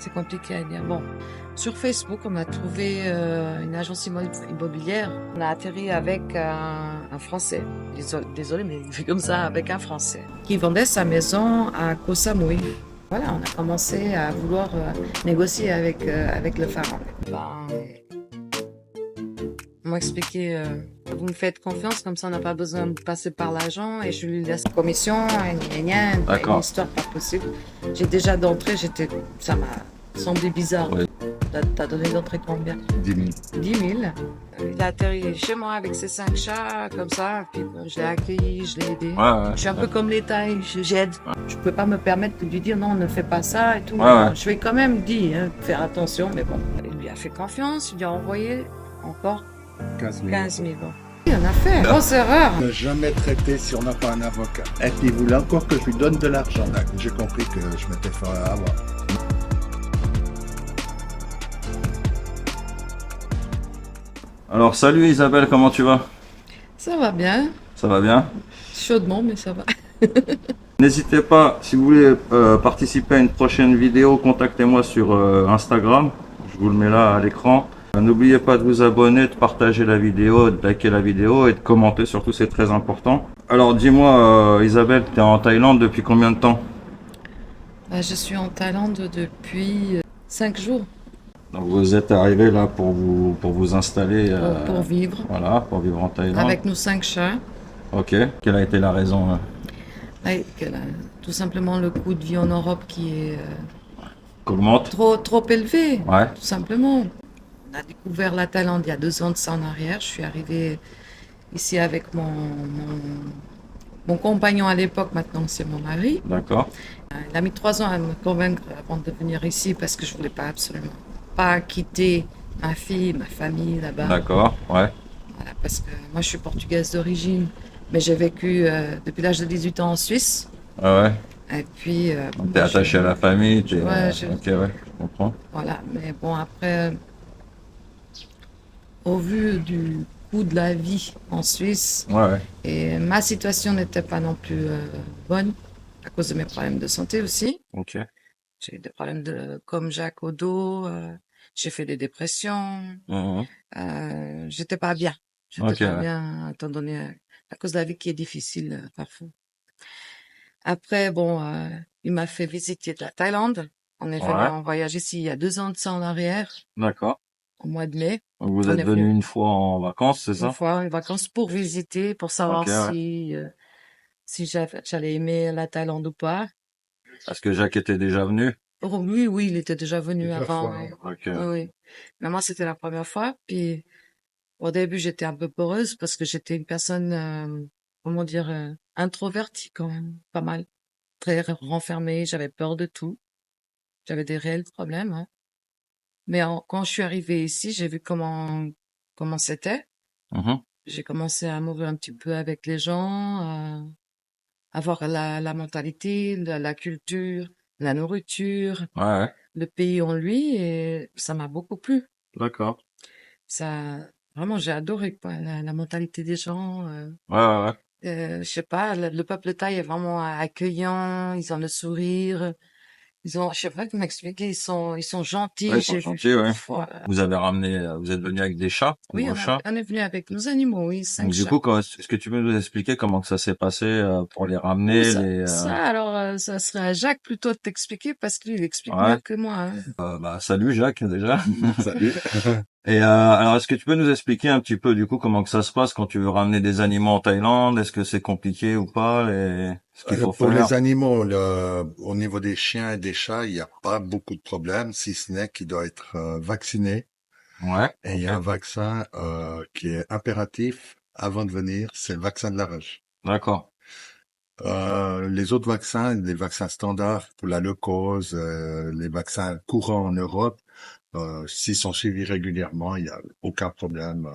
C'est compliqué à dire. Bon, sur Facebook, on a trouvé une agence immobilière. On a atterri avec un Français. Désolé, mais il fait comme ça, avec un Français. Qui vendait sa maison à Koh Samui. Voilà, on a commencé à vouloir négocier avec le pharaon. Ben, on m'a expliqué, vous me faites confiance, comme ça on n'a pas besoin de passer par l'agent et je lui laisse la commission, une histoire pas possible. J'ai déjà d'entrée, ça m'a semblé bizarre. Ouais. T'as donné d'entrée combien? 10 000. 10 000. Il a atterri chez moi avec ses 5 chats, comme ça, puis je l'ai accueilli, je l'ai aidé. Ouais. Je suis un peu comme l'État, j'aide. Ouais. Je peux pas me permettre de lui dire non, ne fais pas ça et tout. Ouais. Je vais quand même dire, faire attention, mais bon. Il lui a fait confiance, il lui a envoyé encore 15 000. 15 000. Il en a fait. Grosse erreur. Ne jamais traiter si on n'a pas un avocat. Et puis il voulait encore que je lui donne de l'argent. J'ai compris que je m'étais fait avoir. Alors, salut Isabelle, comment tu vas? Ça va bien. Ça va bien? Chaudement, mais ça va. N'hésitez pas, si vous voulez participer à une prochaine vidéo, contactez-moi sur Instagram. Je vous le mets là à l'écran. N'oubliez pas de vous abonner, de partager la vidéo, de liker la vidéo et de commenter, surtout c'est très important. Alors dis-moi Isabelle, tu es en Thaïlande depuis combien de temps? Je suis en Thaïlande depuis 5 jours Donc vous êtes arrivé là pour vous installer pour vivre voilà, pour vivre en Thaïlande. avec nos 5 chats. Ok, quelle a été la raison? Tout simplement le coût de vie en Europe qui est Qu'augmente? trop élevé, Ouais. tout simplement. On a découvert la Thaïlande il y a 2 ans de ça en arrière. Je suis arrivée ici avec mon compagnon à l'époque, maintenant c'est mon mari. D'accord. Il a mis 3 ans à me convaincre avant de venir ici parce que je voulais pas absolument pas quitter ma fille, ma famille là-bas. D'accord, ouais. Voilà, parce que moi je suis portugaise d'origine, mais j'ai vécu depuis l'âge de 18 ans en Suisse. Ouais. Et puis. T'es attaché à la famille, t'es. Ouais, Ok, ouais, je comprends. Voilà, mais bon, après, au vu du coût de la vie en Suisse, Ouais. et ma situation n'était pas non plus bonne, à cause de mes problèmes de santé aussi. Ok. J'ai eu des problèmes comme Jacques au dos, j'ai fait des dépressions, j'étais pas bien. J'étais Ok, pas ouais. bien, étant donné, à cause de la vie qui est difficile parfois. Après, bon, il m'a fait visiter de la Thaïlande. On est venu Ouais. en voyage ici il y a 2 ans de ça en arrière, D'accord. au mois de mai. Donc vous On êtes est venu venu une fois en vacances, c'est une ça? fois en vacances pour visiter, pour savoir Ok, ouais. si j'allais aimer la Thaïlande ou pas. Est-ce que Jacques était déjà venu? Oh, oui, il était déjà venu Plusieurs avant. fois, hein. Ok. Oui, oui. Mais moi, c'était la première fois. Puis, au début, j'étais un peu peureuse parce que j'étais une personne, comment dire, introvertie quand même, pas mal. Très renfermée, j'avais peur de tout. J'avais des réels problèmes, hein. Mais quand je suis arrivée ici, j'ai vu comment c'était. Mhm. J'ai commencé à m'ouvrir un petit peu avec les gens, à voir la mentalité, la culture, la nourriture, Ouais. le pays en lui, et ça m'a beaucoup plu. D'accord. Ça, vraiment, j'ai adoré quoi, la mentalité des gens. Ouais. Je sais pas, le peuple thaï est vraiment accueillant. Ils ont le sourire. Je sais pas comment expliquer. Ils sont gentils. Ouais, ils sont J'ai vu. gentils, ouais. Voilà. Vous avez ramené, vous êtes venu avec des chats, Oui, vos chats. on est venu avec nos animaux, oui, 5 Donc du chats. coup, est-ce que tu peux nous expliquer comment que ça s'est passé pour les Oh, ramener, ça serait à Jacques plutôt de t'expliquer parce qu'il explique mieux Ouais. que moi, hein. Salut Jacques déjà. Salut. Et alors, est-ce que tu peux nous expliquer un petit peu du coup comment que ça se passe quand tu veux ramener des animaux en Thaïlande? Est-ce que c'est compliqué ou pas, ce qu'il faut Pour faire? les animaux, au niveau des chiens et des chats, il n'y a pas beaucoup de problèmes, si ce n'est qu'il doit être vacciné. Ouais. Et il y a un vaccin qui est impératif avant de venir, c'est le vaccin de la rage. D'accord. Les autres vaccins, les vaccins standards pour la leucose, les vaccins courants en Europe, s'ils sont suivis régulièrement, il n'y a aucun problème.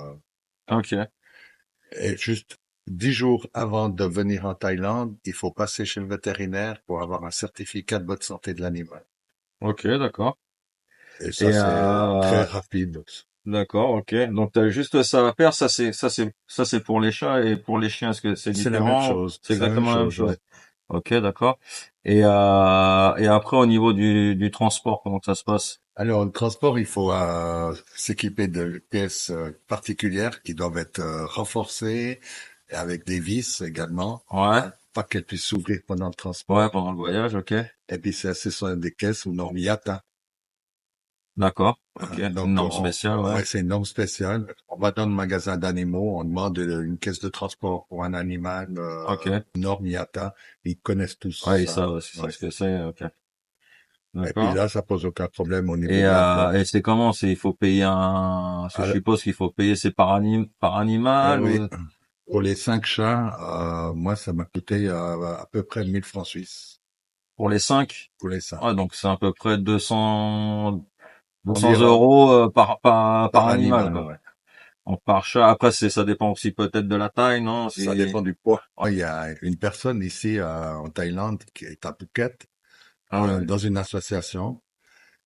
Ok. Et juste 10 jours avant de venir en Thaïlande, il faut passer chez le vétérinaire pour avoir un certificat de bonne santé de l'animal. Ok, d'accord. Et Et ça, c'est très rapide. d'accord, ok. Donc t'as juste ça à faire. Ça c'est pour les chats et pour les chiens. Est-ce que c'est C'est la même différent? chose. C'est C'est la même exactement la même chose, ouais. chose. Ok, d'accord. Et après, au niveau du transport, comment ça se passe? Alors, le transport, il faut s'équiper de pièces particulières qui doivent être renforcées et avec des vis également, Ouais, hein, pas qu'elles puissent s'ouvrir pendant le ouais, transport. pendant le voyage, ok. Et puis, ce sont des caisses ou normes IATA. D'accord, ok. Hein. Une Donc, norme spéciale, ouais. ouais, c'est une norme spéciale. On va dans le magasin d'animaux, on demande une caisse de transport pour un animal, Ok. norme IATA. Ils connaissent tous Ouais, et ça. ça, c'est Ouais. ce que c'est, ok. Et puis D'accord. là, ça pose aucun problème au niveau de Et l'import. c'est comment? Il faut payer je suppose qu'il faut payer c'est par animal Oui. ou Pour les 5 chats, moi, ça m'a coûté à peu près 1000 francs suisses pour les 5? pour les 5. Ouais, donc c'est à peu près 200 Environ euros par par animal, animal, quoi. ouais. Donc par chat, après ça dépend aussi peut-être de la taille, non? Ça Si... dépend du poids. Il y a une personne ici en Thaïlande qui est à Phuket, Ah ouais, dans une association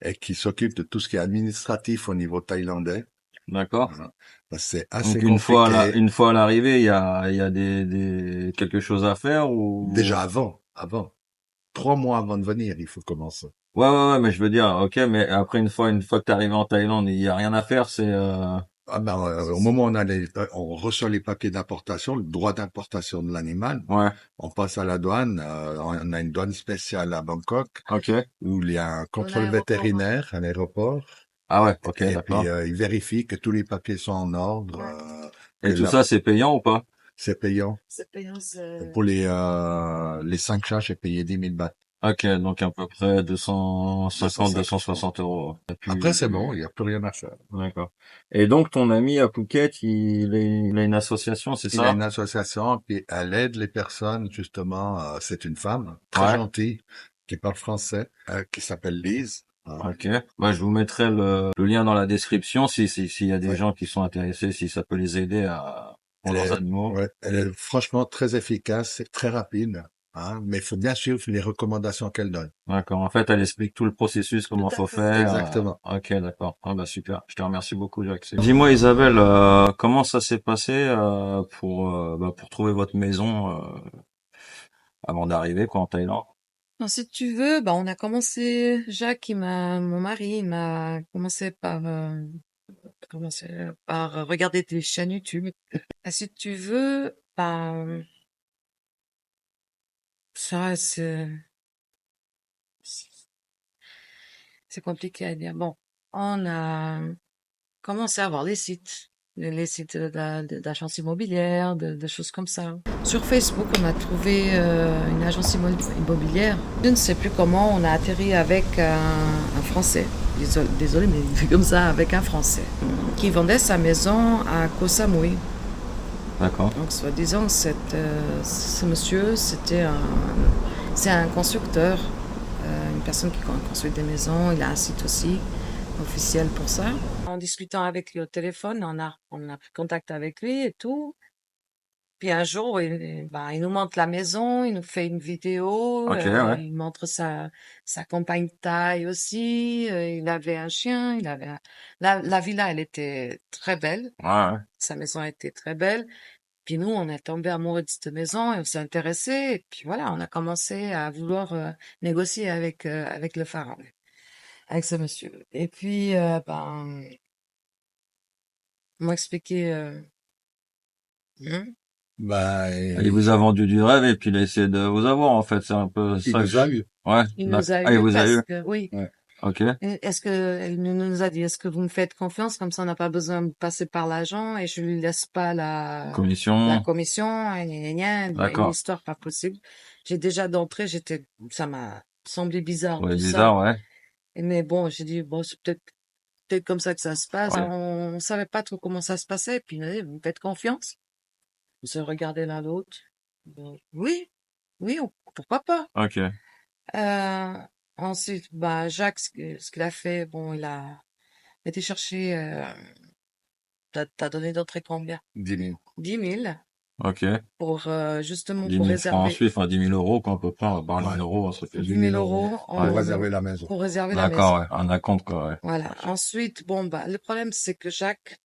et qui s'occupe de tout ce qui est administratif au niveau thaïlandais. d'accord. Hein. C'est assez Donc compliqué. une fois à l'arrivée, il y a quelque chose à faire Déjà ou... avant, 3 mois avant de venir, il faut commencer. Ouais, mais je veux dire, ok, mais après une fois que t'es arrivé en Thaïlande, il y a rien à faire, Ah ben, au moment où on reçoit les papiers d'importation, le droit d'importation de l'animal, ouais, on passe à la douane. On a une douane spéciale à Bangkok ok. où il y a un Dans contrôle l'aéroport, hein. vétérinaire à l'aéroport. Ah ouais, ok, Et puis, d'accord. il vérifie que tous les papiers sont en ordre, Ouais. que Et tout ça, c'est payant ou pas? c'est payant. C'est payant, Pour les 5 chats, j'ai payé 10 000 bahts. Ok, donc à peu près 250, 250. 260 euros. Et Après, c'est puis, bon, il n'y a plus rien à faire. d'accord. Et donc ton ami à Phuket, il a une association, c'est Il a ça? une association, puis elle aide les personnes, justement, c'est une femme très Ouais. gentille, qui parle français, qui s'appelle Lise. Hein. Ok. Bah, je vous mettrai le lien dans la description s'il y a des Ouais. gens qui sont intéressés, si ça peut les aider pour Elle leurs est, animaux. ouais, elle est franchement très efficace, c'est très rapide, hein, mais il faut bien suivre les recommandations qu'elle donne. D'accord. En fait, elle explique tout le processus, tout comment à faut fait. faire. Exactement. Ok, d'accord. Ah bah super. Je te remercie beaucoup, Jacques. Dis-moi, Isabelle, comment ça s'est passé pour trouver votre maison avant d'arriver quoi en Thaïlande? Non, si tu veux, bah, on a commencé, mon mari, il m'a commencé par regarder des chaînes YouTube. Ah, si tu veux, bah, ça, c'est compliqué à dire. Bon, on a commencé à voir les sites d'agences immobilières, de choses comme ça. Sur Facebook, on a trouvé une agence immobilière. Je ne sais plus comment on a atterri avec un Français. Désolé, mais comme ça, avec un Français qui vendait sa maison à Koh Samui. D'accord. Donc, soi-disant, ce monsieur, c'est un constructeur, une personne qui construit des maisons. Il a un site aussi officiel pour ça. En discutant avec lui au téléphone, on a pris contact avec lui et tout. Puis un jour, il nous montre la maison, il nous fait une vidéo, Ok, ouais. il montre sa compagne Thaï aussi. Il avait un chien, la villa, elle était très belle. Ouais, ouais. Sa maison était très belle. Puis nous, on est tombé amoureux de cette maison et on s'est intéressé. Et puis voilà, on a commencé à vouloir négocier avec le pharaon, avec ce monsieur. Et puis, on m'a expliqué. Hmm. Bah, Il vous a vendu du rêve et puis il a essayé de vous avoir en fait. C'est un peu il ça que nous a eu. Ouais, Il nous a Ah, il eu vous a parce eu. que, oui. Ouais. Ok. Est-ce que, elle nous a dit, est-ce que vous me faites confiance? Comme ça, on n'a pas besoin de passer par l'agent et je lui laisse pas la Commission. commission, et gna, gna, gna, une D'accord. histoire pas possible. J'ai déjà d'entrée, ça m'a semblé bizarre, Ouais, tout ça. bizarre, ouais. Mais bon, j'ai dit, bon, c'est peut-être comme ça que ça se passe. Ouais. On savait pas trop comment ça se passait. Et puis, il m'a dit, vous me faites confiance? On s'est regardé l'un l'autre. Ben, oui, oui, pourquoi pas? Ok. Euh, ensuite, bah, Jacques, ce qu'il a fait, bon, il a été chercher, t'as donné d'entrée combien? 10 000. 10 000 Ok. pour, justement, 10 pour 000 francs réserver suisses, enfin 10 000 euros quoi à peu près. On va parler en Ouais. euros, un truc. C'est 10 10 000 000 euros euros Ouais. pour réserver la maison. pour réserver la maison. D'accord, ouais. Un acompte quoi, ouais. Voilà. Ensuite, bon, bah, le problème, c'est que Jacques,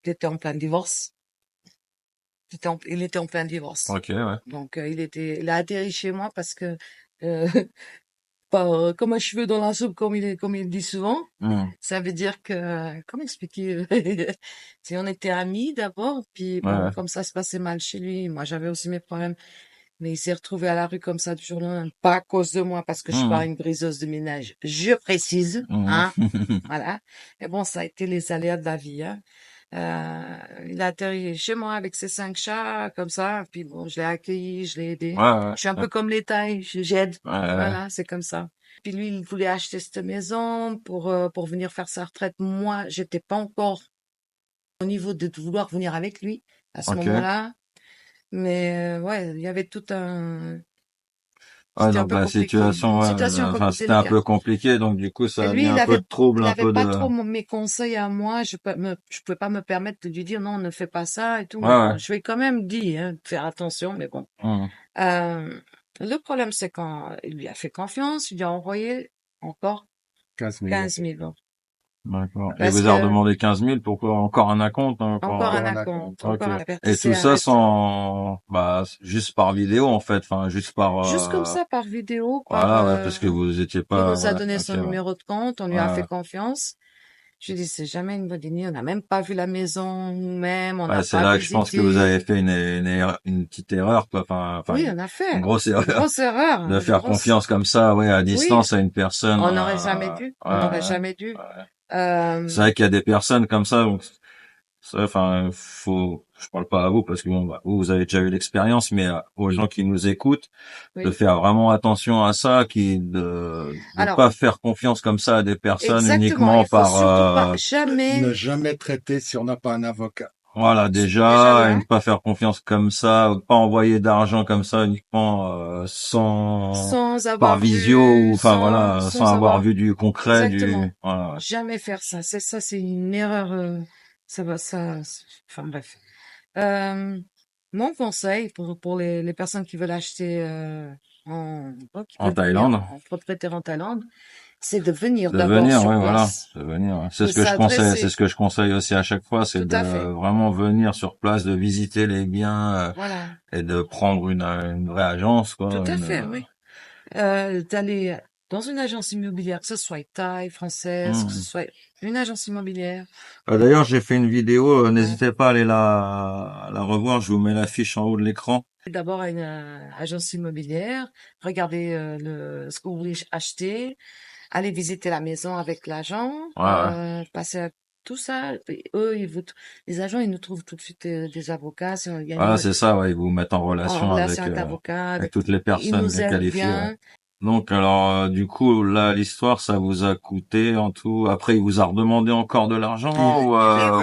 il était en plein divorce. il était en plein divorce. Ok, ouais. Donc, il a atterri chez moi parce que, euh, pas comme un cheveu dans la soupe, comme il dit souvent. Hmm. Ça veut dire que, comment expliquer? Si on était amis d'abord, puis Ouais, bon, ouais. comme ça se passait mal chez lui, moi j'avais aussi mes problèmes, mais il s'est retrouvé à la rue comme ça du jour au lendemain, pas à cause de moi, parce que je suis pas Hmm. une briseuse de ménage, je précise, Hmm. hein, voilà. Et bon, ça a été les aléas de la vie, hein. Il a atterri chez moi avec ses 5 chats, comme ça, puis bon, je l'ai accueilli, je l'ai Ouais, aidé. ouais. Je suis un Ouais, peu comme les tailles, j'aide. ouais, ouais. Voilà, c'est comme ça. Puis lui, il voulait acheter cette maison pour venir faire sa retraite. Moi, j'étais pas encore au niveau de vouloir venir avec lui à ce Ok. moment-là. Mais ouais, il y avait tout un... Ouais, C'était un donc peu la compliqué. situation, Une ouais, situation un peu enfin, c'était un peu délicate. compliqué, donc du coup, Et ça a mis lui, un peu de trouble, il un avait peu pas de... trop mes conseils à moi. Je pouvais pas me permettre de lui dire non, ne fais pas ça et tout. Ouais, Mais ouais. bon, je lui ai quand même dit, hein, de faire attention, mais bon. Hmm. Le problème, c'est quand il lui a fait confiance, il lui a envoyé encore 15 000. 15 000 euros. D'accord. Et Parce vous a que, redemandé 15 000 pourquoi encore un acompte, hein, encore un Encore un acompte, acompte. Ok. encore un acompte. Il Et s'est tout ça arrêté. sans, bah, juste par vidéo, en fait, enfin, juste par, Juste comme ça, par vidéo, voilà, ouais, parce que vous étiez il pas, nous a ouais, donné ok, son ouais. numéro de compte, on lui a fait Ouais, confiance. Je lui ai dit, c'est jamais une bonne idée, on n'a même pas vu la maison nous-mêmes, on ouais, n'a c'est pas là que je pense que vous visité. avez fait une petite erreur, quoi, enfin, Oui, on a une fait grosse une erreur grosse erreur, de une faire grosse. confiance comme ça, ouais, à Oui, distance à une personne, on n'aurait jamais dû, ouais, on n'aurait ouais, jamais dû. ouais. Euh, C'est vrai qu'il y a des personnes comme ça, donc, enfin, je parle pas à vous parce que bon, bah, vous avez déjà eu l'expérience, mais aux gens qui nous écoutent, de oui. faire vraiment attention à ça, de Alors, pas faire confiance comme ça à des personnes exactement, uniquement il faut par, surtout pas Ne jamais, jamais traiter si on n'a pas un avocat. voilà, déjà déjà, et ne là, pas faire confiance comme ça, pas envoyer d'argent comme ça uniquement sans sans par avoir visio vu, ou enfin voilà, sans sans avoir avoir, vu du concret, exactement, du voilà. jamais faire ça. C'est une erreur, enfin bref. Euh, Mon conseil pour les personnes qui veulent acheter, qui En veulent venir Thaïlande, en propriétaire en Thaïlande, c'est de venir de d'abord venir, sur oui, voilà, place, de venir. Ouais. C'est de ce que je conseille, c'est s'adresser, ce que je conseille aussi à chaque fois, c'est tout de à fait. vraiment venir sur place, de visiter les biens Voilà, et de prendre une vraie agence, tout quoi. à fait, oui. D'aller dans une agence immobilière, que ce soit thaï, française, que ce Hmm. soit une agence immobilière. D'ailleurs, j'ai fait une vidéo, Ouais. n'hésitez pas à aller la revoir, je vous mets l'affiche en haut de l'écran. D'abord à une agence immobilière, regardez ce que vous voulez acheter, aller visiter la maison avec l'agent, Ouais, ouais. passer à tout ça. Et eux, les agents, ils nous trouvent tout de suite des avocats. Il y a Voilà, c'est ça, ouais, ils vous mettent en en relation relation avec l'avocat, avec toutes les ils personnes nous bien aident qualifiées, ouais. bien. Donc, alors, du coup, là, l'histoire, ça vous a coûté en tout. Après, il vous a redemandé encore de l'argent ou,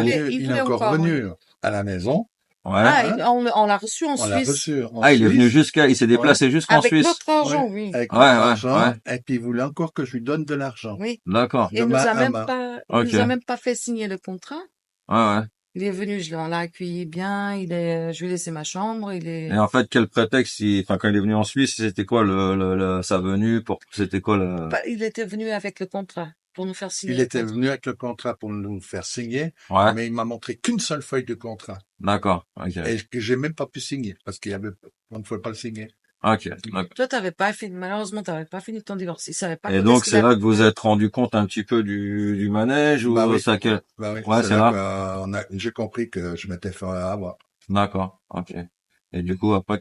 Il Il est voulait encore encore, oui. venu à la maison, ouais. Ah, hein. on l'a reçu en On l'a Suisse. reçu en Ah, Suisse, il s'est ouais, déplacé jusqu'en Avec Suisse. notre argent, ouais, oui. avec Ouais, notre ouais, ouais. argent, et puis il voulait encore que je lui donne de l'argent, Oui. D'accord. Et de main à main. il Ok. nous a Ouais, même pas fait signer le contrat. ouais. Il est venu, on l'a accueilli bien, je lui ai laissé ma chambre, Et en fait, quel prétexte, enfin, quand il est venu en Suisse, c'était quoi sa venue c'était quoi il était venu avec le contrat pour nous faire signer Il le était contrat. venu avec le contrat pour nous faire signer, ouais, mais il m'a montré qu'une seule feuille de contrat, d'accord. Ok. et que j'ai même pas pu signer, parce on ne pouvait pas le signer. Ok. D'accord. Toi, malheureusement, t'avais pas fini ton divorce. Il savait pas Et quand est-ce donc, qu'il c'est là allait. que vous êtes rendu compte un petit peu du manège Bah ou oui, ça quel... bah oui, Ouais, c'est c'est là que là. j'ai compris que je m'étais fait avoir. D'accord. Ok. Et du coup, après,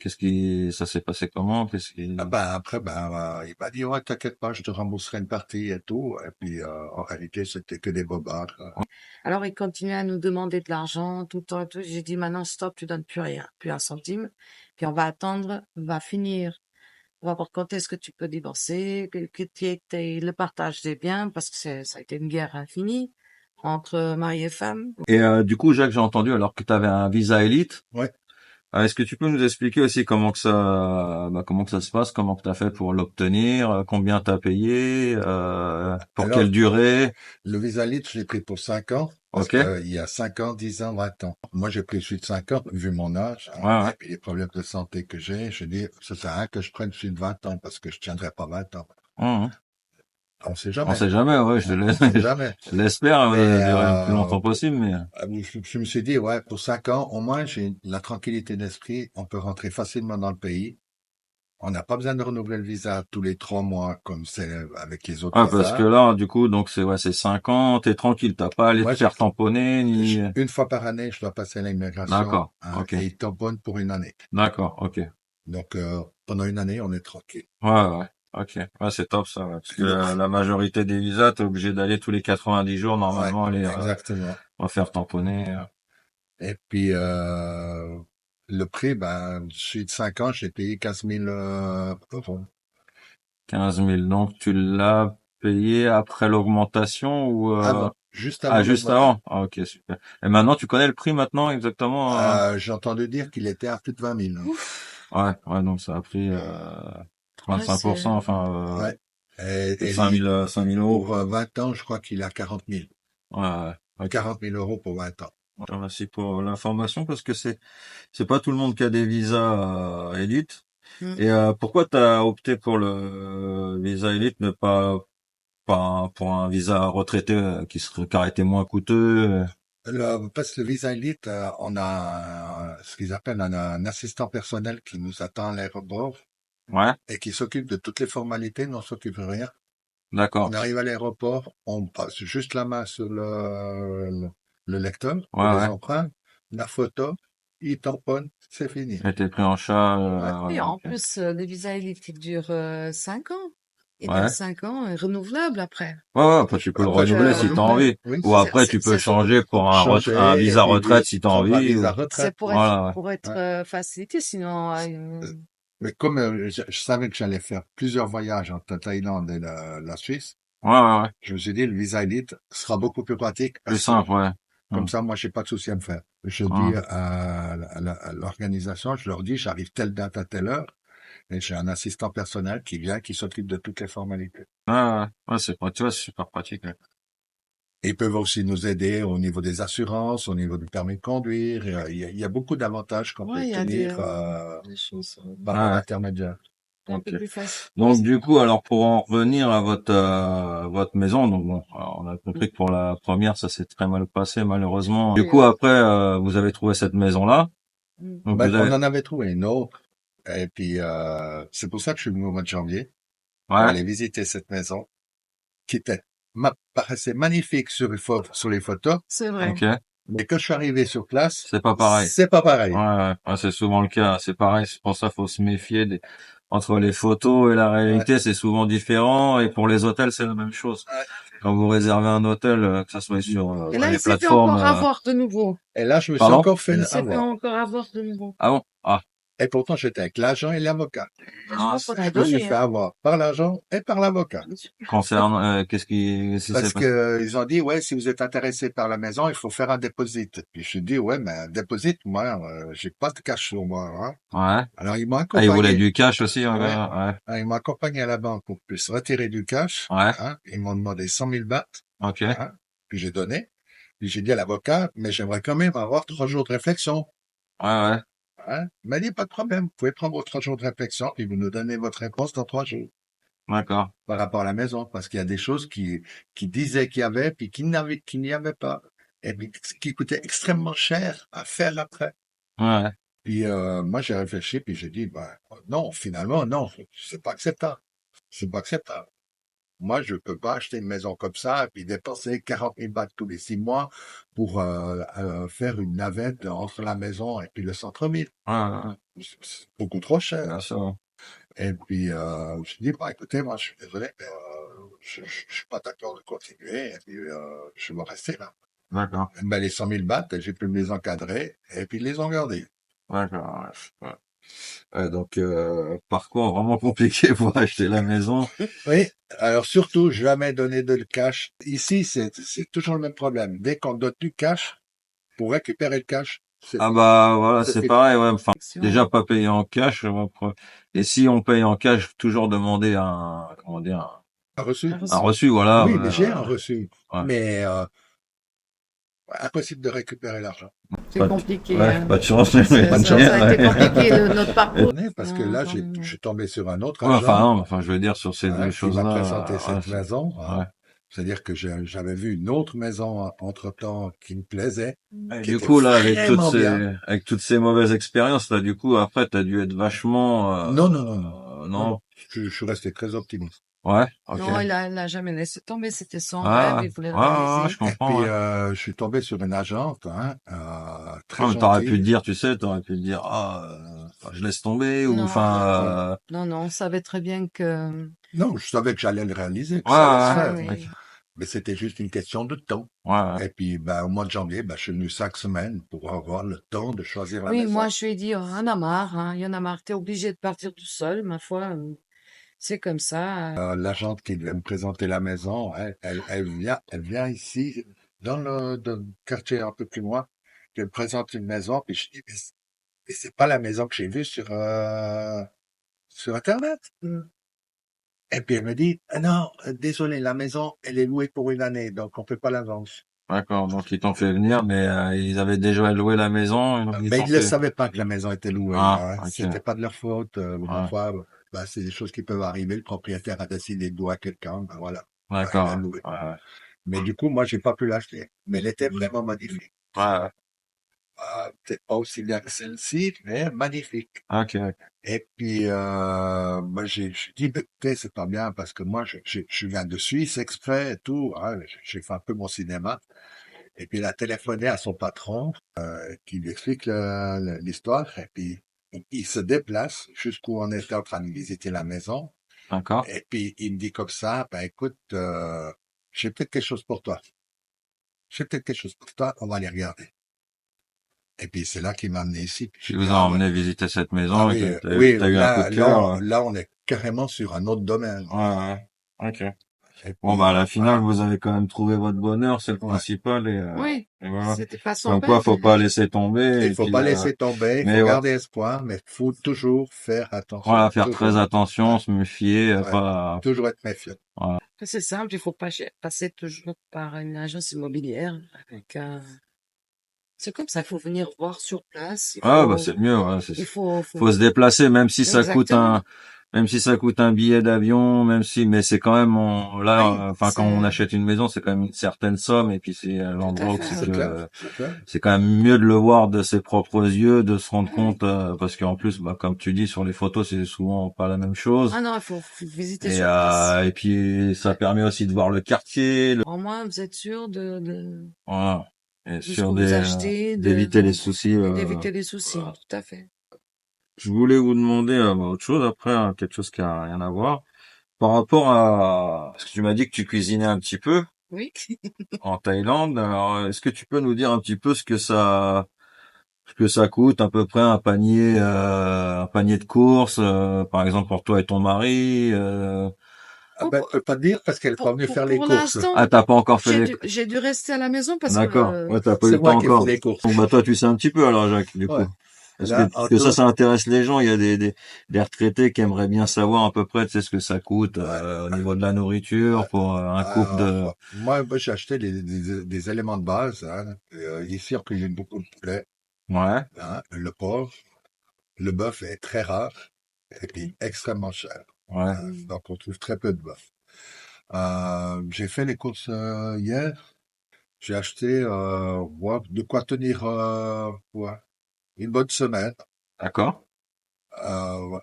ça s'est passé comment? Ah ben, après, il m'a dit, ouais, t'inquiète pas, je te rembourserai une partie et tout. Et puis, en réalité, c'était que des bobards. Alors, il continuait à nous demander de l'argent tout le temps et tout. J'ai dit, maintenant, stop, tu donnes plus rien, plus un centime. Puis on va attendre, on va finir. On va voir quand est-ce que tu peux divorcer, que tu aies le partage des biens, parce que ça a été une guerre infinie entre mari et femme. Et du coup, Jacques, j'ai entendu alors que tu avais un visa élite. Ouais. Est-ce que tu peux nous expliquer aussi comment que ça se passe, comment que tu as fait pour l'obtenir, combien tu as payé, pour Alors, quelle durée? le visa libre, je l'ai pris pour 5 ans, parce Ok. qu'il y a 5 ans, 10 ans, 20 ans. Moi, j'ai pris celui de 5 ans, vu mon âge, Ouais, hein, ouais. et puis les problèmes de santé que j'ai. Je dis, ça sert à rien que je prenne celui de 20 ans, parce que je tiendrai pas 20 ans. Mhm. On sait On jamais. sait jamais, ouais, On sait jamais. je l'espère, Mais durer le plus longtemps possible, mais je me suis dit, ouais, pour 5 ans, au moins, j'ai la tranquillité d'esprit. On peut rentrer facilement dans le pays. On n'a pas besoin de renouveler le visa tous les 3 mois comme c'est avec les autres ah, parce que visas. là, du coup, donc c'est, ouais, c'est 5 ans, t'es tranquille, t'as pas à aller te Moi, faire tamponner, ni, une fois par année, je dois passer l'immigration, d'accord, hein, ok, et ils tamponnent pour une année. d'accord, ok. Donc, pendant une année, on est tranquille. Ouais, ouais, ok. Ouais, c'est top ça, ouais. Parce que la majorité des visas, t'es obligé d'aller tous les 90 jours, Ouais, normalement, aller exactement. refaire tamponner. Et puis, le prix, ben, suite de 5 ans, j'ai payé 15 000 euros. 15 000. Donc, tu l'as payé après l'augmentation ou, Avant, juste ah, avant juste l'augmentation. avant? Ah, ok, super. Et maintenant, tu connais le prix maintenant, exactement, J'ai entendu dire qu'il était à plus de 20 000. Hein. Ouf. ouais, ouais, donc ça a pris, Ouais, c'est, 35%, enfin, Ouais. Et, peut-être et 5 000, 5 000 euros. pour 20 ans, je crois qu'il a 40 000. Ouais, ouais, ok. 40 000 euros pour 20 ans. Merci pour l'information parce que c'est pas tout le monde qui a des visas, élite. hmm. Et pourquoi tu as opté pour le visa élite, mais pour un visa retraité qui aurait été moins coûteux? Parce que le Visa Elite, on a ce qu'ils appellent un assistant personnel qui nous attend à l'aéroport Ouais, et qui s'occupe de toutes les formalités, nous on s'occupe de rien. On d'accord. arrive à l'aéroport, on passe juste la main sur le lecteur Ouais, pour les ouais. empreintes, la photo, il tamponne, c'est fini. Été pris en charge. Ouais. Et en Ok. plus, le visa élite, il dure 5 ans. Il dure Ouais. 5 ans et renouvelable après. Ouais, ouais, après tu peux le Après, je Donc, peux le renouveler si t'as renouveler. envie. Oui, Ou c'est ça. après tu peux changer pour un Changer et visa retraite puis si t'as prendre un envie. visa c'est retraite. Voilà, ouais. pour être Ouais. facilité, sinon, Mais comme je savais que j'allais faire plusieurs voyages entre la Thaïlande et la Suisse, Ouais, ouais, ouais. je me suis dit, le Visa Elite sera beaucoup plus pratique Plus parce que simple, ouais. comme Hum, ça, moi, j'ai pas de souci à me faire. Je dis hum. à l'organisation, je leur dis, j'arrive telle date à telle heure, et j'ai un assistant personnel qui vient, qui s'occupe de toutes les formalités. Ouais, ouais, ouais, tu vois, c'est super pratique. Ouais. Et ils peuvent aussi nous aider au niveau des assurances, au niveau du permis de conduire. Il y a beaucoup d'avantages qu'on peut ouais, il y a obtenir des choses par un Ouais, intermédiaire. un peu ok. plus faciles. Donc du coup, alors pour en revenir à votre maison, donc bon, alors, on a Mm. compris que pour la première, ça s'est très mal passé malheureusement. Du Oui, coup, après, vous avez trouvé cette maison-là. Mm. Donc Ben, vous on avez, en avait trouvé une autre. Et puis, c'est pour ça que je suis venu au mois de janvier pour ouais, aller visiter cette maison qui paraissait magnifique sur les photos. C'est vrai. ok. Mais quand je suis arrivé sur place, C'est pas pareil. c'est pas Ouais, pareil. ouais, ouais, c'est souvent le cas. C'est pareil. C'est pour ça faut se méfier entre les photos et la Ouais, réalité. C'est souvent différent. Et pour les hôtels, c'est la même chose. ouais. Quand vous réservez un hôtel, que ça soit sur Et là, les il s'est fait plateformes, encore avoir de nouveau. Et là, je me suis pardon? encore fait Il s'est fait avoir. encore avoir de nouveau. Ah bon? Ah, Et pourtant, j'étais avec l'agent et l'avocat. Franchement, mince. faudrait Je me suis donner, fait hein. avoir par l'agent et par l'avocat. Concerne, qu'est-ce qui s'est Parce que passé? ils ont dit, ouais, si vous êtes intéressé par la maison, il faut faire un déposit. Puis je dis, ouais, mais un déposit, moi, j'ai pas de cash sur moi. Hein. Ouais. Alors, ils m'ont Ah, il voulait accompagné. du cash aussi, ouais. Ouais. Ouais. Ils m'ont accompagné à la banque pour que je puisse retirer du cash. Ouais. Hein. Ils m'ont demandé 100 000 bahts. Ok. Ouais, Hein. Puis j'ai donné. Puis j'ai dit à l'avocat, mais j'aimerais quand même avoir 3 jours de réflexion. ouais. Hein. Il m'a dit, pas de problème. Vous pouvez prendre vos 3 jours de réflexion, puis vous nous donnez votre réponse dans 3 jours. D'accord. Par rapport à la maison, parce qu'il y a des choses qui disaient qu'il y avait, puis qu'il n'y avait pas. Et puis, qui coûtaient extrêmement cher à faire après. Ouais. Puis, moi, j'ai réfléchi, puis j'ai dit, ben, non, finalement, non, c'est pas acceptable. C'est pas acceptable. Moi, je peux pas acheter une maison comme ça, et puis dépenser 40 000 bahts tous les 6 mois pour faire une navette entre la maison et puis le centre-ville. Ouais, ouais. C'est beaucoup trop cher. Bien sûr. Et puis, je dis, bah, écoutez, moi, je suis désolé, mais je suis pas d'accord de continuer, et puis, je vais rester là. D'accord. Ben, les 100 000 bahts, j'ai pu me les encadrer, et puis les en garder. D'accord. Ouais. Ouais. Ouais, donc, parcours vraiment compliqué pour acheter la maison. Oui, alors surtout, jamais donner de cash. Ici, c'est toujours le même problème. Dès qu'on donne du cash, pour récupérer le cash, c'est Ah bah voilà, c'est c'est fini. pareil, ouais. Enfin, Action. déjà pas payer en cash. Et si on paye en cash, toujours demander comment dire, Un reçu? Un un reçu. reçu, voilà. Oui, Ouais, mais j'ai un reçu. ouais. Mais impossible de récupérer l'argent. C'est compliqué, Ouais, hein. pas de chance, mais Bonne Ça chance. a été compliqué, notre parcours. Parce que Non, là, quand même. je suis tombé sur un autre Ouais, enfin, agent, non, enfin, je veux dire, sur ces deux qui m'a présenté choses-là, cette maison, ouais. C'est-à-dire que j'avais vu une autre maison entre-temps qui me plaisait, Et qui du était coup, là, vraiment bien. avec toutes ces mauvaises expériences, là, du coup, après, t'as dû être vachement, Non, non, non, non. Non, non? non. Je suis resté très optimiste. Ouais, ok. Non, il a jamais laissé tomber. C'était son rêve. Ah, Il voulait le ouais, réaliser. je Et comprends, puis, ouais. je suis tombé sur une agente, très Ah, mais t'aurais pu te gentille. dire, tu sais, t'aurais pu te dire, je laisse tomber, ou, Non, Non, enfin, non, non. On savait très bien que, non, je savais que j'allais le réaliser, que ouais, ça allait se ouais, ah faire. ouais, oui. Mais c'était juste une question de temps. ouais, ouais. Et puis, ben, au mois de janvier, ben, je suis venu 5 semaines pour avoir le temps de choisir la Oui, moi, maison. je lui ai dit, oh, il y en a marre, hein. Il y en a marre. T'es obligé de partir tout seul, ma foi. C'est comme ça. L'agente qui devait me présenter la maison, elle vient ici, dans le quartier un peu plus loin. Elle me présente une maison, puis je dis, mais c'est pas la maison que j'ai vue sur Internet. Mm. Et puis elle me dit, ah non, désolé, la maison, elle est louée pour une année, donc on peut pas la vendre. D'accord, donc ils t'ont fait venir, mais ils avaient déjà loué la maison, et donc ils Mais t'ont ils ne fait... savaient pas que la maison était louée, Ah, hein. ok, C'était pas de leur faute. Ma ouais, foi, bah, c'est des choses qui peuvent arriver. Le propriétaire a décidé de louer à quelqu'un, ben voilà, ben, il a d'accord, loué. ouais, ouais, Mais du coup, moi, j'ai pas pu l'acheter. Mais elle était vraiment magnifique. ouais, ouais, Peut-être pas aussi bien que celle-ci, mais magnifique. ok, ok. Et puis, moi, j'ai dit, ben, écoutez, c'est pas bien parce que moi, je viens de Suisse exprès et tout. Hein, j'ai fait un peu mon cinéma. Et puis, elle a téléphoné à son patron, qui lui explique l'histoire. Et puis, il se déplace jusqu'où on était en train de visiter la maison. D'accord. Et puis, il me dit comme ça, ben, écoute, j'ai peut-être quelque chose pour toi. J'ai peut-être quelque chose pour toi. On va aller regarder. Et puis c'est là qu'il m'a amené ici. Puis j'ai Ils dit, vous ont ah ouais. emmené visiter cette Ah maison, et oui, t'as oui, eu un coup de cœur. là, on est carrément sur un autre domaine. Ouais, ouais, ok. Et Bon, puis, bah, à la finale, vous avez quand même trouvé votre bonheur, c'est le ouais. principal, Oui, et voilà. c'était pas son Comme quoi, rêve. faut pas laisser tomber, Il et faut puis, pas laisser tomber, il faut mais ouais, garder espoir, mais faut toujours faire voilà, attention. faire très Toujours. attention, Ouais, se méfier, ouais. pas, Toujours être méfiant. voilà. C'est simple, il faut pas passer toujours par une agence immobilière avec c'est comme ça, il faut venir voir sur place, Ah, bah, c'est mieux, ouais, faut se faut, déplacer, exactement. même si ça coûte un billet d'avion, mais c'est quand même, Oui, enfin, quand on achète une maison, c'est quand même une certaine somme, et puis c'est tout à l'endroit fait. aussi C'est clair, que, c'est clair. c'est quand même mieux de le voir de ses propres yeux, de se rendre Oui. compte, parce qu'en plus, bah, comme tu dis, sur les photos, c'est souvent pas la même chose. Ah non, faut visiter sur place. Et puis, ça permet aussi de voir le quartier, Au moins, vous êtes sûr voilà. Et de ce sûr que vous achetez, d'éviter les soucis, et d'éviter les soucis. voilà. Tout à fait. Je voulais vous demander autre chose après, hein, quelque chose qui a rien à voir. Par rapport à... Parce que tu m'as dit que tu cuisinais un petit peu Oui. en Thaïlande. Alors, est-ce que tu peux nous dire un petit peu ce que ça coûte à peu près un panier de courses, par exemple pour toi et ton mari. Ah ben, je peux pas te dire parce qu'elle est pas venue faire les Pour courses. Ah, l'instant, t'as pas encore fait les... j'ai dû rester à la maison parce que, D'accord. Ouais, t'as pas eu C'est le temps moi qui ai fait encore. les courses. Donc, bah, toi, tu sais un petit peu alors, Jacques, du coup. Ouais. Parce Là, en que tout, ça intéresse les gens. Il y a des retraités qui aimeraient bien savoir à peu près, tu sais, ce que ça coûte, ouais. au niveau de la nourriture pour un couple de... Alors, moi, j'ai acheté des éléments de base. Hein. Ici, on cuisine beaucoup de poulet, Ouais, hein, le porc, le bœuf est très rare et puis extrêmement cher. ouais. Donc, on trouve très peu de bœuf. J'ai fait les courses hier. J'ai acheté ouais, de quoi tenir ouais, une bonne semaine D'accord.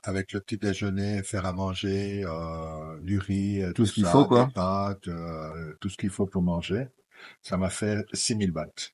avec le petit déjeuner, faire à manger, du riz, Tout tout ce qu'il faut, ça, des quoi. pâtes, tout ce qu'il faut pour manger. Ça m'a fait 6 000 bahts.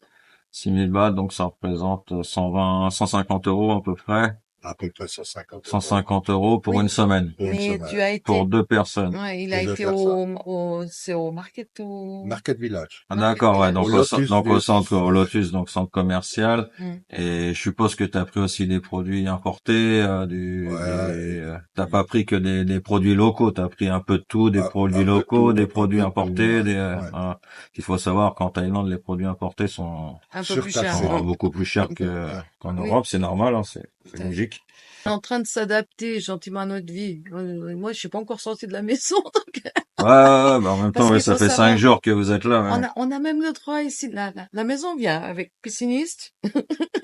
6 000 bahts, donc ça représente 120, 150 euros à peu près. À peu près 150 cent euros cinquante euros pour oui. une semaine. pour une Mais semaine. tu as Pour été, deux personnes. ouais, il Pour a deux été personnes. c'est au market, Market Village. Ah, market d'accord, ouais. village. Au Lotus Donc au Village. centre, au Lotus, donc centre commercial. Mm. Et je suppose que tu as pris aussi des produits importés, Ouais. t'as pas pris que des produits locaux, t'as pris un peu de tout, des produits Un peu de locaux, tout, des un produits peu de tout. importés, Ouais. voilà. Il faut savoir qu'en Thaïlande, les produits importés Un peu plus cher. Surtaxé. sont beaucoup plus chers Un peu, Ouais. qu'en oui, Europe, c'est normal, hein, tout c'est à fait. logique. est en train de s'adapter gentiment à notre vie. Moi, je suis pas encore sortie de la maison, donc, Ouais, bah en même parce temps, ouais, qu'il ça faut fait 5 savoir, jours que vous êtes là, ouais. on a même le droit ici. La maison vient avec pisciniste,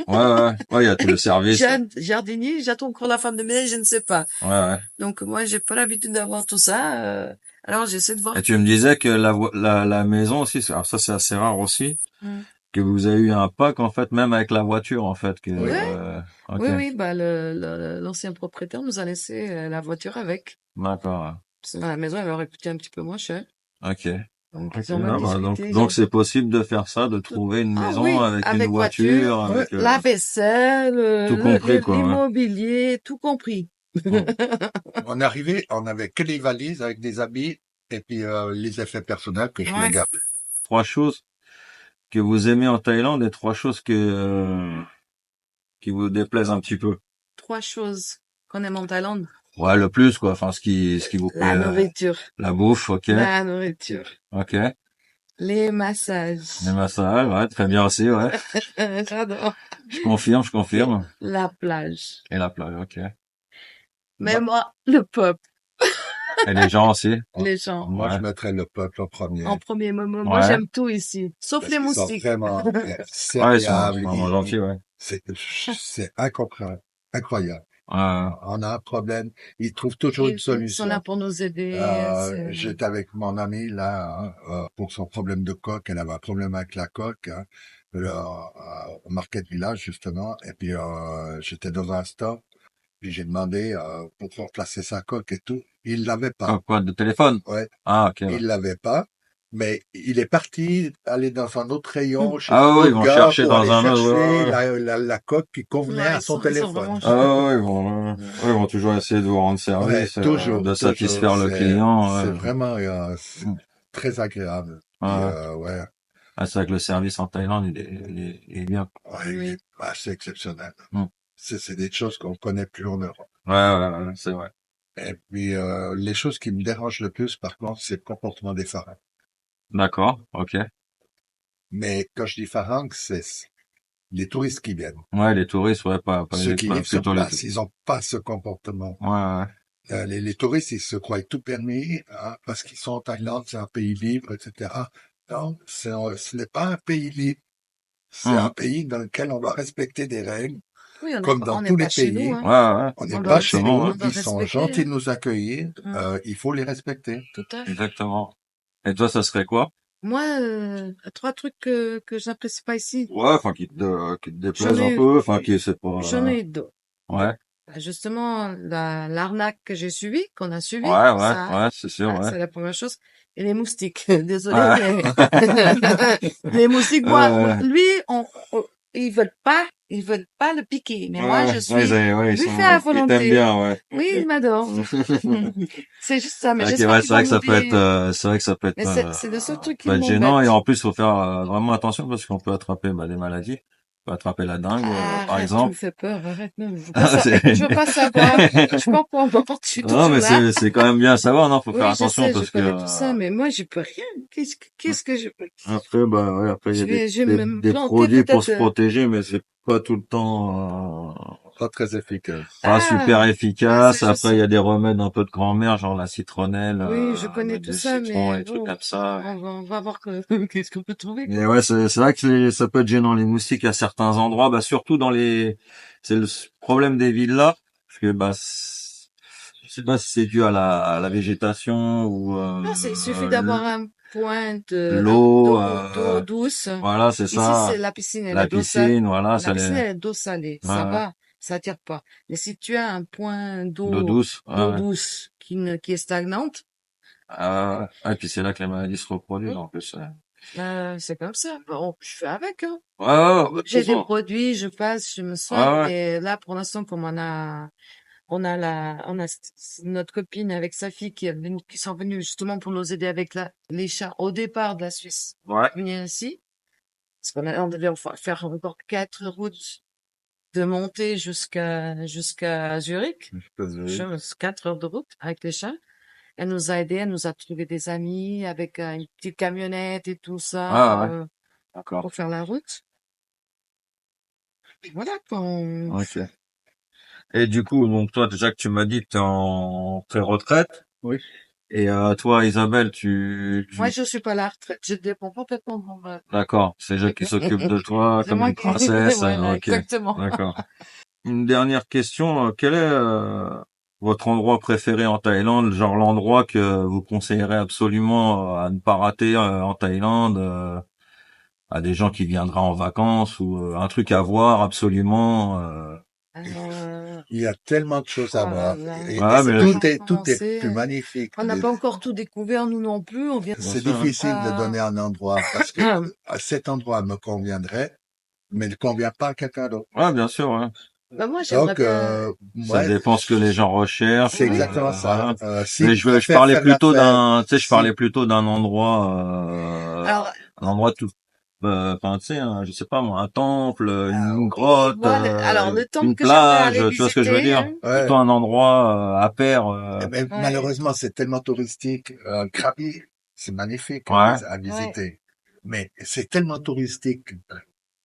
Ouais, il y a tout le service. jardinier, j'attends encore la femme de ménage, je ne sais pas. Ouais. Donc, moi, j'ai pas l'habitude d'avoir tout ça, alors j'essaie de voir. Et tu me disais que la maison aussi, alors ça c'est assez rare aussi, Mm. que vous avez eu un pack en fait, même avec la voiture en fait, que, Oui. Ouais, ok, oui, bah, l'ancien propriétaire nous a laissé la voiture avec. d'accord, Parce que la maison, elle aurait coûté un petit peu moins cher. ok, Donc, ok, ils ont même ah, bah, discuté, ils donc ont c'est possible de faire ça, de tout. trouver une Ah maison oui, avec une avec voiture, voiture, Ouais. avec la vaisselle, tout compris quoi, ouais. l'immobilier, tout compris. Mm. On est arrivé, on avait que des valises avec des habits et puis les effets personnels que je les Ouais. garde. 3 choses que vous aimez en Thaïlande et 3 choses qui vous déplaisent un petit peu. 3 choses qu'on aime en Thaïlande. Ouais, le plus quoi, enfin ce qui vous plaît, La nourriture. la bouffe, ok, La nourriture. ok, Les massages. les massages, ouais, très bien aussi, ouais. J'adore. Je confirme. La plage. Et la plage, ok. Mais Moi, moi, le peuple, Et les gens aussi. les gens. moi, je Ouais, mettrais le peuple en premier En premier moment, moi ouais, j'aime tout ici, sauf parce les qu'ils sont moustiques. vraiment ouais, ils sont serviables. vraiment gentils, ouais. C'est incroyable. Incroyable. Ouais, On a un problème, ils trouvent toujours une Ils sont là solution. pour nous aider. J'étais avec mon ami là pour son problème de coque. Elle avait un problème avec la coque au Market Village justement. Et puis j'étais dans un store. Puis j'ai demandé pour remplacer sa coque et tout. Il l'avait pas. oh, quoi, de téléphone? Ouais, Ah, ok, ouais. il l'avait pas. Mais il est parti aller dans un autre rayon chez Ah un ouais, ils autre vont gars chercher pour dans aller un autre, chercher ouais, ouais. la coque qui convenait Ouais, à son ils sont téléphone. vraiment Ah gentils. ouais, Ouais. ils vont toujours essayer de vous rendre Ouais, service, toujours, de toujours. satisfaire le client, C'est ouais. vraiment c'est Mm. très agréable. Ouais, Puis, ouais. ouais, Ah, c'est vrai que le service en Thaïlande, il est bien. ouais, Oui. bah, c'est exceptionnel. Mm. C'est des choses qu'on connaît plus en Europe. Ouais, c'est vrai. Et puis, les choses qui me dérangent le plus, par contre, c'est le comportement des Farangs. D'accord, ok. Mais quand je dis Farangs, c'est les touristes qui viennent. Ouais, les touristes, ouais, pas les Ceux qui expats, vivent sur plutôt les, place, ils n'ont pas ce comportement. ouais. Les touristes, ils se croient tout permis hein, parce qu'ils sont en Thaïlande, c'est un pays libre, etc. Non, ce n'est pas un pays libre. C'est un Mhm. pays dans lequel on doit respecter des règles, Oui, comme dans on n'est tous les pas chez nous, pays. hein. Ouais, On n'est On doit pas chez respecter, exactement, nous. ouais. on doit Ils sont respecter, gentils hein. de nous accueillir. Mm. Il faut les respecter. Tout à fait. Exactement. Et toi, ça serait quoi? Moi, 3 trucs que j'apprécie pas ici. Ouais, enfin, qui te J'en déplaise un ai eu, peu, enfin, qui c'est j'en pas, ai eu deux. ouais, Bah, justement, l'arnaque que j'ai suivie, qu'on a suivie, ouais, c'est sûr, ça, ouais. c'est la première chose. Et les moustiques. Désolée, Ouais. mais les moustiques, Ouais, lui, ils veulent pas le piquer. Mais moi, je ouais, suis ouais, buffet à ils t'aiment volonté. bien, ouais. Oui, ils m'adorent. C'est juste ça. Mais Ok, j'espère ouais, qu'ils vont m'oublier. c'est vrai que ça peut être, Mais c'est le seul truc qui peut être gênant et m'embête. en plus, faut faire vraiment attention parce qu'on peut attraper, bah, des maladies. On peut attraper la dengue, par Arrête, tu me exemple. fais peur, arrête, non, je veux pas Ah, ça, je veux pas savoir. Je suis pas pour mort, je suis non, toujours mais là. c'est quand même bien à savoir, non? Faut faire Oui, je attention sais, je parce que, connais tout ça, mais moi, je peux rien. Qu'est-ce que je peux? après, bah, ouais, après, il y a Je vais me des planter produits pour peut-être. se protéger, mais c'est pas tout le temps, Pas très efficace. pas super Ouais, efficace. je Après, il sais. y a des remèdes un peu de grand-mère, genre la citronnelle, Oui, je connais avec tout du ça, citron mais et trucs bon, comme ça. on va voir qu'est-ce qu'on peut trouver, Mais quoi. ouais, c'est vrai que ça peut être gênant les moustiques à certains endroits, bah surtout c'est le problème des villes là, parce que bah je sais pas si c'est dû à la végétation ou Non, il suffit d'avoir l'eau, d'eau douce. voilà c'est Ici, c'est ça, la piscine, elle est la d'eau salée. piscine, voilà, La ça piscine, les, elle est d'eau salée. Ça ouais, va, ça attire pas. Mais si tu as un point d'eau douce, d'eau ouais. douce qui est stagnante, Et puis c'est là que les maladies se reproduisent en plus. Ouais, c'est comme ça. Bon, je fais avec, hein. ouais, J'ai des toujours. produits, je passe, je me soigne. Ouais, Mais là, pour l'instant, comme on a notre copine avec sa fille qui sont venues justement pour nous aider avec les chats au départ de la Suisse. ouais. Venir ici. Parce on devait faire encore 4 routes de montée jusqu'à Zurich. 4 heures de route avec les chats. Elle nous a aidés, elle nous a trouvé des amis avec une petite camionnette et tout ça, Ouais, d'accord. pour faire la route. Et voilà, quoi. Ok. Et du coup, donc toi, déjà que tu m'as dit que t'es en pré-retraite. Oui. Et toi, Isabelle, Moi, je suis pas à la retraite. Je dépends complètement de mon mari. d'accord, c'est eux qui s'occupent de toi C'est comme moi une qui... princesse. Voilà, Ok, exactement. d'accord. Une dernière question, quel est votre endroit préféré en Thaïlande, genre l'endroit que vous conseillerez absolument à ne pas rater en Thaïlande, à des gens qui viendraient en vacances ou un truc à voir absolument. Il y a tellement de choses Oh à là voir. là. Et Je Ouais, sais mais pas par tout est plus commencer. magnifique. On n'a pas encore tout découvert, nous non plus. On vient... bien C'est sûr. Hein. difficile de donner un endroit parce que cet endroit me conviendrait, mais ne convient pas à quelqu'un d'autre. Ouais, bien sûr. Ouais. Bah, moi, j'aimerais Donc, bien... Ça ouais, dépend ce que les gens recherchent. c'est exactement ça. Voilà. Mais S'ils je préfèrent parlais faire la plutôt fête, d'un, tu sais, je si, parlais plutôt d'un Alors, endroit tout, enfin, tu sais, je sais pas moi, un temple, une grotte, voilà. Alors, le temple une que j'aimerais plage, aller tu vois ce que je veux visiter, dire? hein. Plutôt ouais, un endroit à pair. mais Ouais, malheureusement, c'est tellement touristique. Krabi, c'est magnifique Ouais. à ouais. visiter, mais c'est tellement touristique,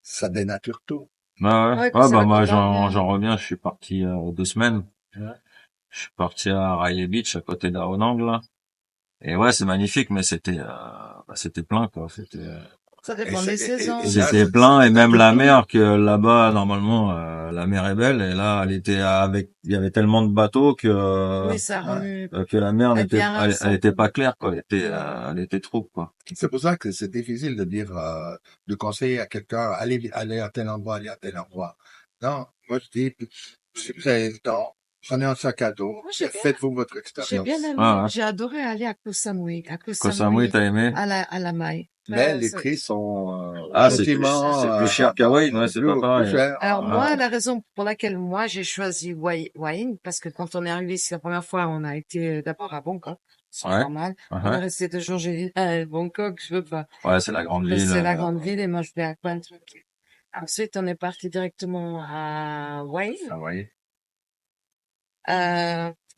ça dénature tout. Bah ouais. Ouais, quand Ouais, c'est bah la moi Côte j'en d'Argent. reviens, je suis parti 2 semaines. Ouais. Je suis parti à Railay Beach à côté d'Aonang là. Et ouais, c'est magnifique, mais c'était plein quoi. Ça dépend des Et saisons. là, C'était plein et c'est un même truc la tout. mer que là-bas normalement la mer est belle et là elle était avec il y avait tellement de bateaux Oui, ça Ouais. remue. que la mer Elle n'était vient elle rassemble. était pas claire quoi, Ouais. elle était trouble quoi. C'est pour ça que c'est difficile de dire, de conseiller à quelqu'un, allez à tel endroit, allez à tel endroit. Non, moi je dis, si vous avez le temps, prenez un sac à dos Moi, et faites-vous votre j'ai bien expérience. aimé, Ouais, ouais. j'ai adoré aller à Koh Samui, Koh Samui t'as aimé? à la maille. Mais les prix sont Ah gentiment c'est plus cher qu'Hawaï, ouais c'est pas plus pareil. chers. Alors Ouais. moi, la raison pour laquelle moi j'ai choisi Waing, parce que quand on est arrivé ici la première fois, on a été d'abord à Bangkok, c'est Ouais. normal. On Ouais. est resté 2 jours, j'ai dit, Bangkok, je veux pas. Ouais, c'est la grande ville. C'est la grande ville et moi je vais à Bangkok. Ensuite, on est parti directement à Waing. Hawaï.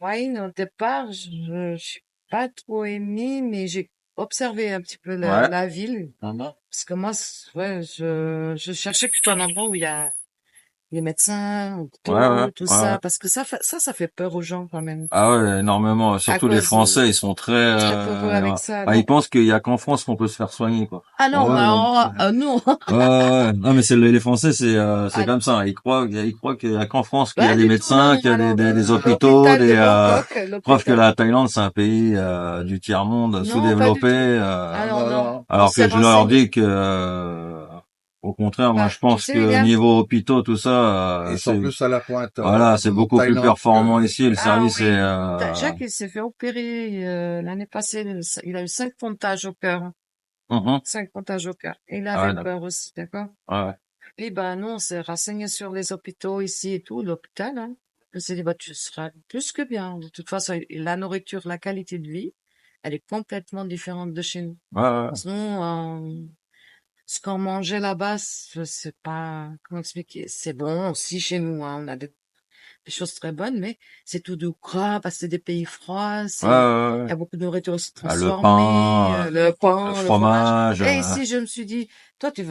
Waing, au départ, je suis pas trop aimé, mais j'ai observé un petit peu Ouais. la ville. Parce que moi, ouais, je cherchais plutôt un endroit où il y a les médecins, Ouais, ouais, tout ouais, ouais. ça, parce que ça fait peur aux gens quand même. Ah ouais, énormément. À Surtout les cause, Français, ils sont très, très peureux avec ça. ils Donc, pensent qu'il y a qu'en France qu'on peut se faire soigner, quoi. ah non, Ouais, non. non. Ouais, ouais, ouais. Non, mais les Français, c'est Ah, comme ça. Ils croient qu'il y a qu'en France qu'il y a pas des du tout, non. médecins, qu'il y a Alors, des hôpitaux, l'hôpital de Bangkok, preuve que l'hôpital. la Thaïlande, c'est un pays, du tiers-monde Non, pas du sous-développé, tout. Alors, Non, non. non. On alors s'est que je leur renseigné. dis que, au contraire, moi, Bah, je tu pense sais, que William? niveau hôpitaux, tout ça, Ils sont plus à la pointe voilà, c'est en beaucoup plus Thaïlande performant ici. Le Ah service est, oui. Jacques, il s'est fait opérer l'année passée. Il a eu 5 pontages au cœur. mhm. 5 pontages au cœur. Et il Ah avait ouais, d'accord. peur aussi, d'accord? Ouais, ouais. Et ben nous, on s'est renseigné sur les hôpitaux ici et tout, l'hôpital, hein. On s'est dit, bah, tu seras plus que bien. De toute façon, la nourriture, la qualité de vie, elle est complètement différente de chez nous. Ouais, ouais. Sinon, ce qu'on mangeait là-bas, c'est pas, comment expliquer, c'est bon aussi chez nous, hein. On a des choses très bonnes, mais c'est tout du gras parce que c'est des pays froids, Ouais, ouais, il y ouais. a beaucoup de nourriture aussi Ah, le transformée, pain, le le pain, le fromage. fromage, Et ici, je me suis dit, toi, tu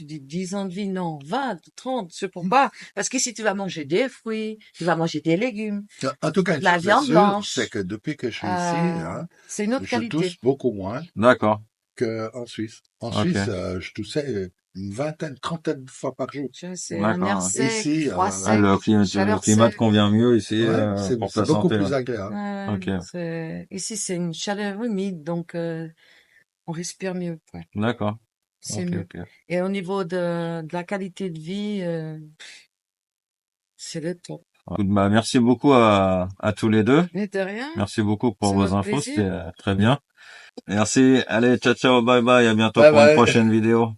dis 10 ans de vie, non, 20, 30, je sais pas. Parce qu'ici, tu vas manger des fruits, tu vas manger des légumes, En tout cas, une de la chose est viande sûre, c'est blanche. que depuis que je suis ici, hein, C'est une autre je tousse qualité. beaucoup moins d'accord. qu'en Suisse. En Suisse, Ok. je toussais une vingtaine, trentaine de fois par jour. Tu vois, c'est un air D'accord. sec, Ici, froid Ah, sec, le chaleur climat te sec. convient mieux ici, ouais, pour c'est ta beaucoup santé, plus là. agréable. Ok. Ici, c'est une chaleur humide, donc on respire mieux, ouais. D'accord. C'est Ok, mieux. ok. Et au niveau de la qualité de vie, c'est le top. Écoute, bah, merci beaucoup à tous les deux. Mais de rien, Merci beaucoup pour c'est vos notre infos. C'était plaisir. très bien. Merci. Allez, ciao, ciao, bye bye. À bientôt Bye pour une bye. prochaine vidéo.